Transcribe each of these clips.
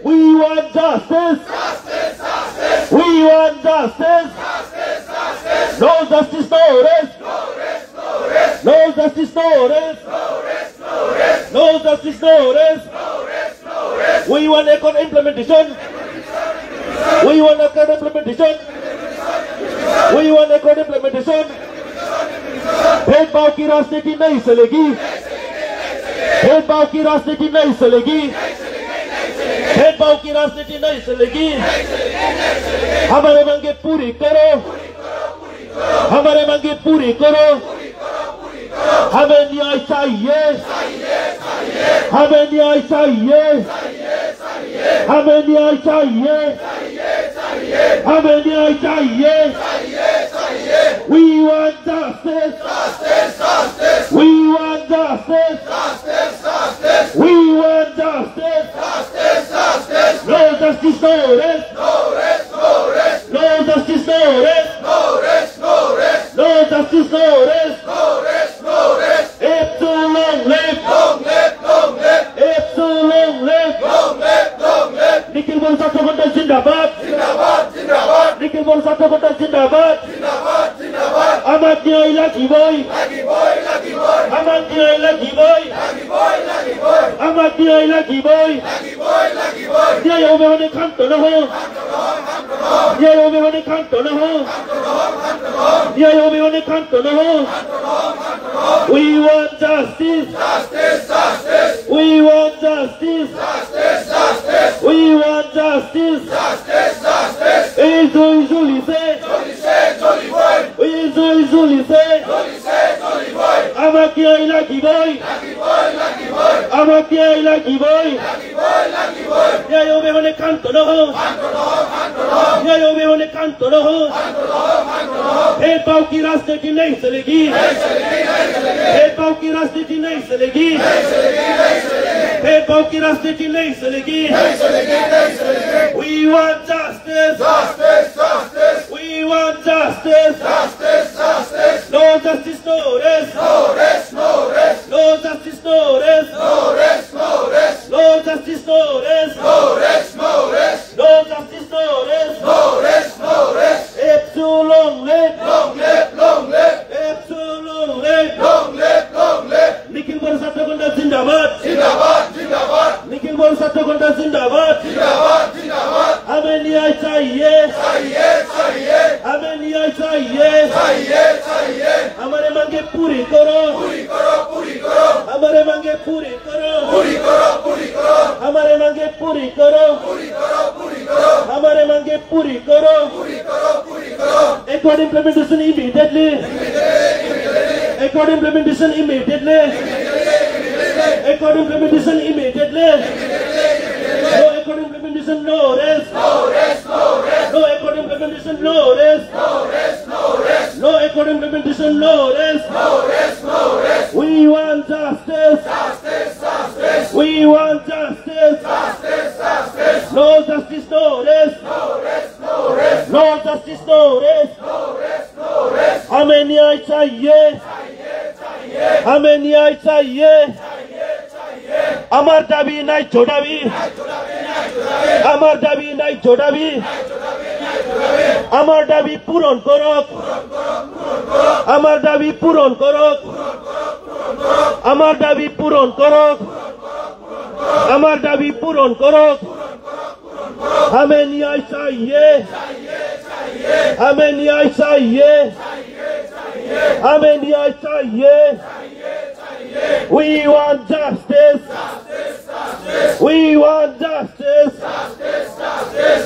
We want justice. We want justice. No justice, no rest. No justice, no rest. No justice, no rest. We want equal implementation. We want equal implementation. We want equal implementation. भेदभाव की राजनीति नहीं चलेगी. भेदभाव की राजनीति नहीं चलेगी. भेदभाव की राजनीति नहीं चलेगी. हमारे मांगे पूरी करो. हमारे मांगे पूरी करो. हमें न्याय चाहिए. हमें न्याय चाहिए. हमें न्याय चाहिए. हमें न्याय चाहिए. We want justice. We want justice. We want justice. No justice, no rest. No justice, no rest. No justice, no rest. If too long live. If too long live. Nikhil Bol Satya Ghanta Zindabad. Nikhil Bol Satya Ghanta Zindabad. Amar न्याय लागी boy. Amar न्याय लागी boy. Amar न्याय लागी boy. न्याय होवे होने खांतो न हो. न्याय होवे होने खांतो न हो. न्याय होवे होने खांतो न हो. We want justice. We want justice. We want justice. Easily say. Easily say. Amar न्याय लागी boy. Amar न्याय लागी boy. न्याय होवे होने खांतो न हो. न्याय होवे होने खांतो न हो. भेदभाव की राजनीति नहीं चलेगी. भेदभाव की राजनीति नहीं चलेगी. भेदभाव की राजनीति नहीं चलेगी. We want justice. We want justice. No justice, no rest. No justice, no rest. No justice, no rest. No justice, no rest. If too long live. If too long live. Nikhil Bol Satya Ghanta Zindabad. Nikhil Bol Satya Ghanta Zindabad. हमें न्याय चाहिए. हमें न्याय चाहिए. हमारे मांगे पूरी करो. हमारे मांगे पूरी करो. हमारे मांगे पूरी करो. हमारे मांगे पूरी करो. Equal implementation immediately. Equal implementation immediately. Equal implementation immediately. No equal implementation, no rest. No equal implementation, no rest. No equal implementation, no rest. We want justice. We want justice. No justice, no rest. No justice, no rest. हमें न्याय चाहिए. हमें न्याय चाहिए. আমার দাবি নাই ছোটাবি. আমার দাবি নাই ছোটাবি. আমার দাবি পূরণ করক. আমার দাবি পূরণ করক. আমার দাবি পূরণ করক. আমার দাবি পূরণ করক. हमें न्याय चाहिए. हमें न्याय चाहिए, हमें न्याय चाहिए। We want justice, we want justice,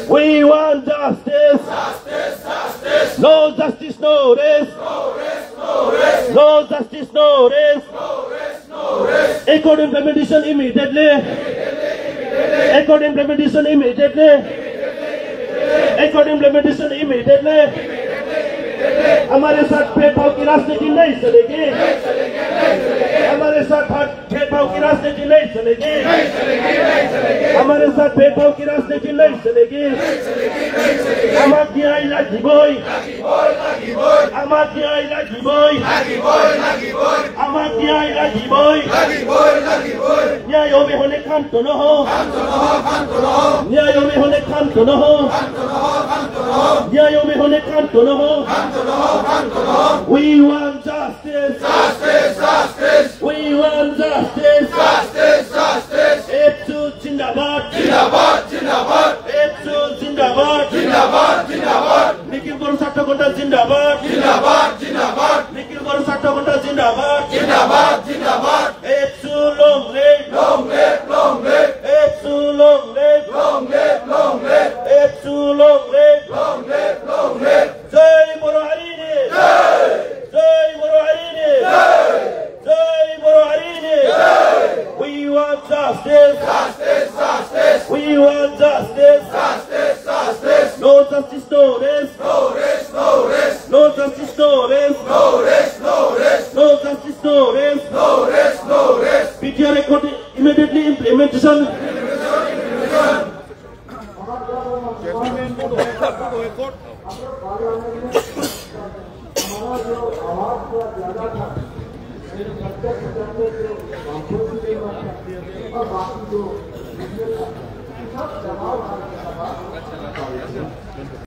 we want justice. No justice, no rest, no justice, no rest. Accord implementation immediately, accord implementation immediately, accord implementation immediately. हमारे साथ भेदभाव की राजनीति नहीं चलेगी, हमारे साथ भेदभाव की राजनीति नहीं चलेगी, हमारे साथ भेदभाव की राजनीति नहीं चलेगी। Amatnya lagi boy, amatnya lagi boy, amatnya lagi boy. न्याय में होने काम तो न हो, न्याय में होने काम तो न हो, न्याय में होने काम तो न हो। We want justice, justice, justice. We want justice, justice, justice. Epsu Zindabad, Zindabad, Zindabad. Epsu Zindabad, Zindabad, Zindabad. Nikhil Garu Satya Ghonta Zindabad, Zindabad, Zindabad. Nikhil Garu Satya Ghonta Zindabad, Zindabad, Zindabad. Epsu long live, long live, long live. Epsu long live, long live, long live. Epsu long live, long live, long live. Jai Boro Harini, Jai, Jai Boro Harini, Jai, Jai Boro Harini, Jai. We want justice, justice, justice. We want justice, justice, justice. No justice, no rest, no rest, no rest. No justice, no rest, no rest, no rest. No justice, no rest, no rest, no rest. PTR record immediately implementation.